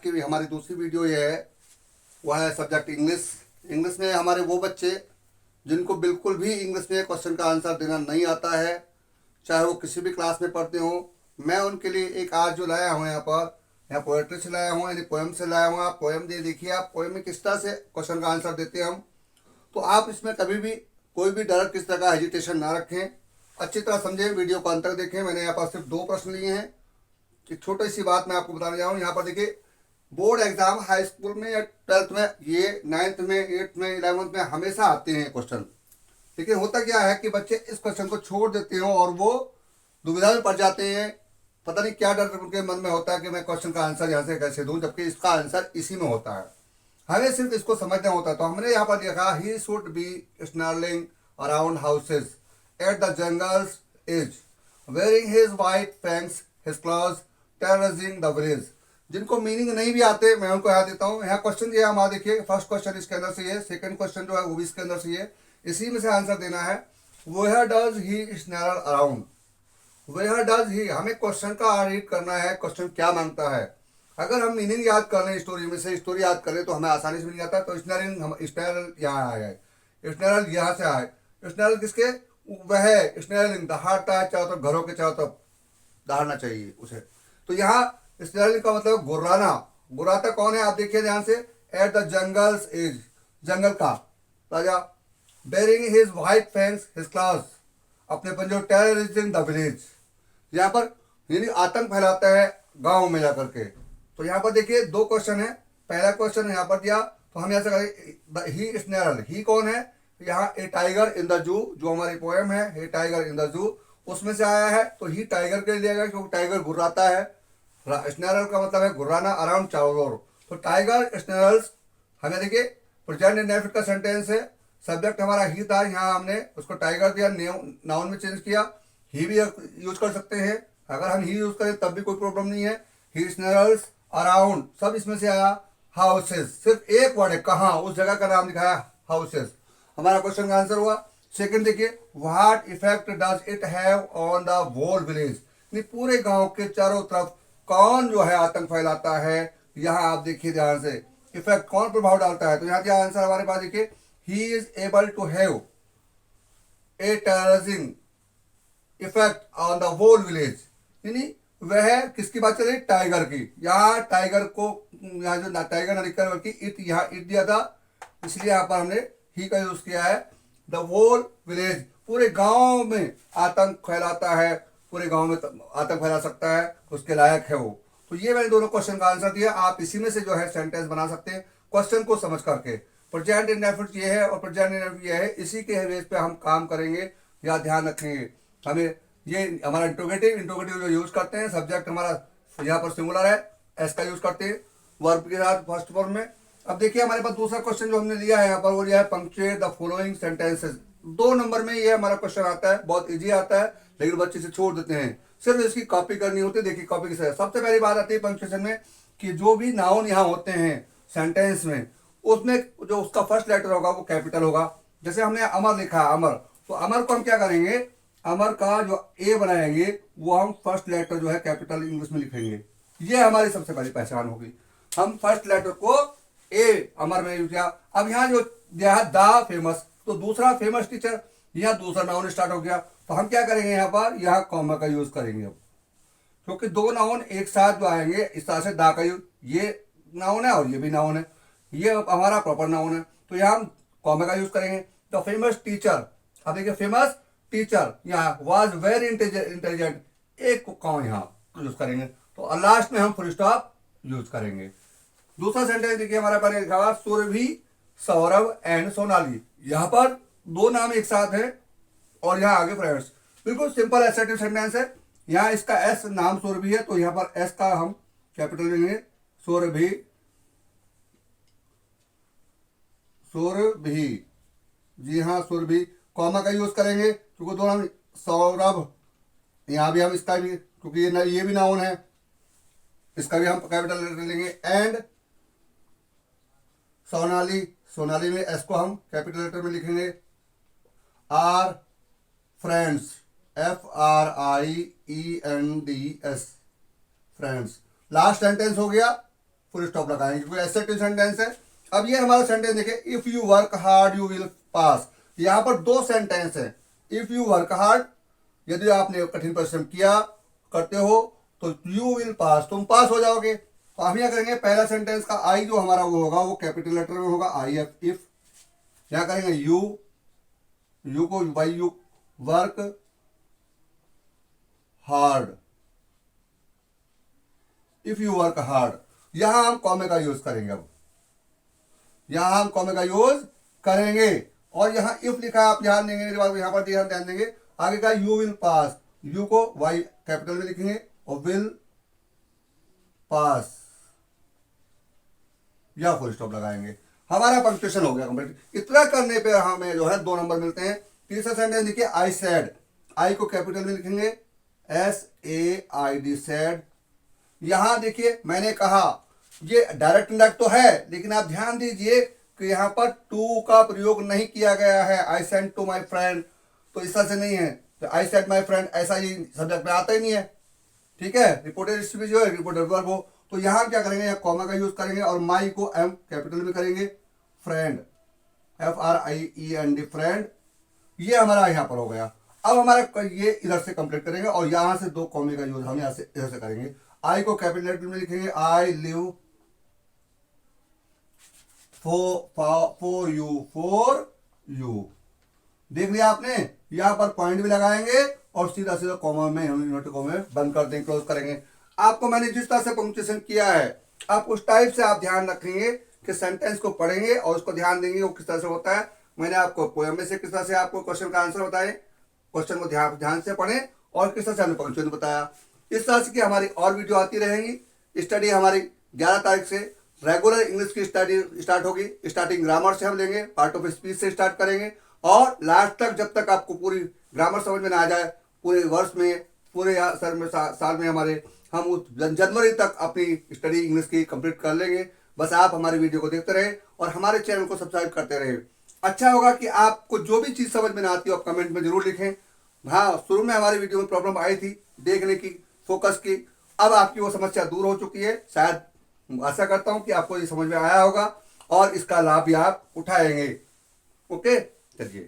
की हमारी दूसरी वीडियो ये है, वह है सब्जेक्ट इंग्लिश। इंग्लिश में हमारे वो बच्चे जिनको बिल्कुल भी इंग्लिश में क्वेश्चन का आंसर देना नहीं आता है, चाहे वो किसी भी क्लास में पढ़ते हो, मैं उनके लिए एक आज जो लाया हूँ यहाँ पोएट्री से लाया हूँ, यानी पोएम से लाया हूँ। आप पोएम दे देखिए, आप पोएम में किस तरह से क्वेश्चन का आंसर देते हैं हम। तो आप इसमें कभी भी कोई भी डर किस तरह का हेजिटेशन ना रखें, अच्छी तरह समझें, वीडियो को अंत तक देखें। मैंने यहाँ पर सिर्फ 2 प्रश्न लिए हैं। एक छोटी सी बात मैं आपको बताने जा रहा हूँ। यहाँ पर देखिए, बोर्ड एग्जाम हाई स्कूल में या 12th में, ये 9th में, 8th में, 11th में हमेशा आते हैं क्वेश्चन। लेकिन होता क्या है कि बच्चे इस क्वेश्चन को छोड़ देते हैं और वो दुविधा में पड़ जाते हैं। पता नहीं क्या डर उनके मन में होता है कि मैं क्वेश्चन का आंसर यहाँ से कैसे दूं, जबकि इसका आंसर इसी में होता है। हमें सिर्फ इसको समझना होता है। तो हमने यहाँ पर लिखा, he should be snarling around houses at the jungle's edge, wearing his white fangs his claws terrorising the village. जिनको मीनिंग नहीं भी आते मैं उनको यहाँ देता हूँ। यहाँ क्वेश्चन ये हमारा देखिए, फर्स्ट क्वेश्चन इसके अंदर से ये, सेकंड क्वेश्चन जो है वो भी इसके अंदर से ये, इसी में से आंसर देना है। Where does he snarl around, where does he, हमें क्वेश्चन का रीड करना है, क्वेश्चन क्या मांगता है। अगर हम मीनिंग याद कर लें, स्टोरी में से स्टोरी याद करें तो हमें आसानी से मिल जाता है। तो स्नैरिंग, हम स्नैरल यहाँ आया है, स्नैरल यहाँ से आए। स्नैरल किसके, वह स्नैरलिंग दहाड़ता है चारों तरफ, घरों के चारों तरफ दहाड़ना चाहिए उसे। तो यहाँ स्नैरलिंग का मतलब गुर्राना। गुर्राता कौन है, आप देखिए ध्यान से, एट द जंगल्स एज, जंगल का राजा, bearing his white fangs his claws, अपने पंजों, टेररिजिंग द विलेज, यहाँ पर यानी आतंक फैलाता है गांव में जाकर के। तो यहाँ पर देखिए 2 क्वेश्चन है। पहला क्वेश्चन यहाँ पर दिया, तो हम यहाँ से करें, ही स्नैरल, ही कौन है, यहाँ ए टाइगर इन द जू, जो हमारी पोएम है ए टाइगर इन द जू, उसमें से आया है। तो ही टाइगर के लिए लिया गया क्योंकि टाइगर गुर्राता है। स्नैरल का मतलब है गुर्राना, अराउंड चारों ओर। तो टाइगर स्नैरल्स, हमें देखिए प्रेजेंट इंडेफिनिट का सेंटेंस है, सब्जेक्ट हमारा ही था, यहाँ हमने उसको टाइगर दिया, नाउन में चेंज किया। ही भी यूज कर सकते हैं, अगर हम ही यूज करें तब भी कोई प्रॉब्लम नहीं है। ही स्नैरल्स अराउंड, सब इसमें से आया। हाउसेस, सिर्फ एक वर्ड है, कहाँ, उस जगह का नाम लिखा है हाउसेस, हमारा क्वेश्चन का आंसर हुआ। सेकंड देखिए, what effect does it have on the whole village, पूरे गांव के चारों तरफ कौन जो है आतंक फैलाता है। यहाँ आप देखिए ध्यान से, इफेक्ट कौन प्रभाव डालता है। तो यहाँ क्या आंसर हमारे पास देखिए, he is able to have a terrorising effect on the whole village, यानी वह किसकी बात चल रही, टाइगर की। यहाँ टाइगर को, यहाँ जो टाइगर ना लिखकर बल्कि इट, यहाँ इट दिया था, इसलिए यहाँ पर हमने ही का यूज किया है। द होल विलेज, पूरे गांव में आतंक फैलाता है, पूरे गांव में आतंक फैला सकता है, उसके लायक है वो। तो ये मैंने दोनों क्वेश्चन का आंसर दिया। आप इसी में से जो है सेंटेंस बना सकते हैं क्वेश्चन को समझ करके। प्रेजेंट इंडेफिनिट ये है और प्रेजेंट इंडेफिनिट ये है, इसी के बेस पे हम काम करेंगे, या ध्यान रखेंगे। हमें ये हमारा इंट्रोगेटिव जो यूज करते हैं, सब्जेक्ट हमारा यहाँ पर सिंगुलर है, एस का यूज करते हैं वर्ब के साथ फर्स्ट फॉर्म में। अब देखिए हमारे पास दूसरा क्वेश्चन जो हमने लिया है यहाँ पर, वो लिया है punctuate the following sentences. 2 number में ये हमारा क्वेश्चन आता है, बहुत इजी आता है, लेकिन बच्चे से छोड़ देते हैं, सिर्फ इसकी कॉपी करनी होती है। देखिए कॉपी के साथ सबसे पहली बात आती है पंक्चुएशन में, कि जो भी नाउन यहाँ होते हैं सेंटेंस में, उसमें जो उसका फर्स्ट लेटर होगा वो कैपिटल होगा। जैसे हमने अमर लिखा है, अमर, तो अमर को हम क्या करेंगे, अमर का जो ए बनाएंगे वो हम फर्स्ट लेटर जो है कैपिटल इंग्लिश में लिखेंगे। ये हमारी सबसे पहली पहचान होगी, हम फर्स्ट लेटर को ए अमर में यूज किया। अब यहाँ जो दिया है द फेमस, तो दूसरा फेमस टीचर, यहाँ दूसरा नाउन स्टार्ट हो गया। तो हम क्या करेंगे, यहाँ पर यहाँ कॉमा का यूज करेंगे। अब क्योंकि 2 नाउन एक साथ जो आएंगे, इस तरह से दा का यूज, ये नाउन है और ये भी नाउन है, ये हमारा प्रॉपर नाउन है, तो यहाँ हम कॉमा का यूज करेंगे। तो फेमस टीचर, अब देखिए फेमस टीचर यहाँ वाज वेरी इंटेलिजेंट, एक कॉमा यहाँ यूज करेंगे। तो लास्ट में हम फुल स्टॉप यूज करेंगे। दूसरा सेंटेंस देखिए हमारा पर लिखा हुआ, सुरभि सौरभ एंड सोनाली, यहाँ पर 2 नाम एक साथ है और यहाँ आगे फ्रेंड्स, बिल्कुल सिंपल एसर्टिव सेंटेंस है। यहाँ इसका एस नाम सुरभि है, तो यहाँ पर एस का हम कैपिटल लेंगे, सुरभि, सुरभि, जी हाँ सुरभि, कॉमा का यूज करेंगे क्योंकि 2 नाम, सौरभ, यहाँ भी हम इसका भी, क्योंकि ये भी नाउन है, इसका भी हम कैपिटल लेटर लेंगे। एंड सोनाली, सोनाली में एस को हम कैपिटल लेटर में लिखेंगे। Are friends, FRIENDS, friends. Last sentence हो गया फुल स्टॉप लगाएंगे क्योंकि एसेप्टिव सेंटेंस है। अब ये हमारा सेंटेंस देखिए, if you work hard you will pass. यहाँ पर दो सेंटेंस है। इफ यू वर्क हार्ड, यदि आपने कठिन परिश्रम किया करते हो तो यू विल पास, तुम पास हो जाओगे। तो हम यहाँ करेंगे पहला सेंटेंस का आई जो हमारा वो होगा वो कैपिटल लेटर में होगा, आई एफ। इफ यहाँ करेंगे यू, यू को by you work hard, if you work hard. यहां हम कॉमे का यूज करेंगे। अब यहां हम कॉमे का यूज करेंगे और यहां इफ लिखा है, आप ध्यान देंगे मेरी बात, यहां पर ध्यान देंगे। आगे का यू विल पास, यू को वाई कैपिटल में लिखेंगे और विल पास, या फुल स्टॉप लगाएंगे। हमारा पंक्चुएशन हो गया कंप्लीट। इतना करने पे हमें जो है 2 नंबर मिलते हैं। तीसरा सेंटेंस देखिए, आई सेड, आई को कैपिटल में लिखेंगे SAID सेड। यहां देखिए मैंने कहा, ये डायरेक्ट इंडायरेक्ट तो है लेकिन आप ध्यान दीजिए कि यहां पर टू का प्रयोग नहीं किया गया है। I send to my friend, तो इस तरह से नहीं है। तो आई सेड माई फ्रेंड ऐसा ये सब्जेक्ट में आता ही नहीं है, ठीक है। रिपोर्टेड हिस्ट्री जो है रिपोर्टेड वर्ब हो। तो यहां क्या करेंगे, यहाँ कॉमा का यूज करेंगे और माई को एम कैपिटल में करेंगे, फ्रेंड FRIEND फ्रेंड। ये हमारा यहां पर हो गया। अब हमारा ये इधर से कंप्लीट करेंगे और यहां से 2 कॉमे का यूज हम यहां से इधर से करेंगे। आई को कैपिटल लेटर में लिखेंगे, आई लिव फॉर यू। देख लिया आपने, यहां पर पॉइंट भी लगाएंगे और सीधा सीधा कॉमा में हम इन्वर्टेड कॉमा में बंद कर देंगे, क्लोज करेंगे। आपको मैंने जिस तरह से पंक्चुएशन किया है, आप उस टाइप से आप ध्यान रखेंगे कि सेंटेंस को पढ़ेंगे और उसको ध्यान देंगे वो किस तरह से होता है। मैंने आपको पोएम में से किस तरह से आपको क्वेश्चन का आंसर बताए, क्वेश्चन को ध्यान से पढ़ें और किस तरह से हमने पंक्चुएशन बताया। इस तरह से की हमारी और वीडियो आती रहेंगी। स्टडी हमारी 11 तारीख से रेगुलर इंग्लिश की स्टडी स्टार्ट होगी। स्टार्टिंग ग्रामर से हम लेंगे, पार्ट ऑफ स्पीच से स्टार्ट करेंगे और लास्ट तक जब तक आपको पूरी ग्रामर समझ में ना आ जाए, पूरे वर्ष में पूरे साल में हमारे हम उस जनवरी तक अपनी स्टडी इंग्लिश की कंप्लीट कर लेंगे। बस आप हमारी वीडियो को देखते रहे और हमारे चैनल को सब्सक्राइब करते रहे। अच्छा होगा कि आपको जो भी चीज़ समझ में ना आती हो आप कमेंट में जरूर लिखें। हाँ, शुरू में हमारी वीडियो में प्रॉब्लम आई थी देखने की, फोकस की। अब आपकी वो समस्या दूर हो चुकी है। शायद आशा करता हूं कि आपको ये समझ में आया होगा और इसका लाभ भी आप उठाएंगे। ओके, चलिए।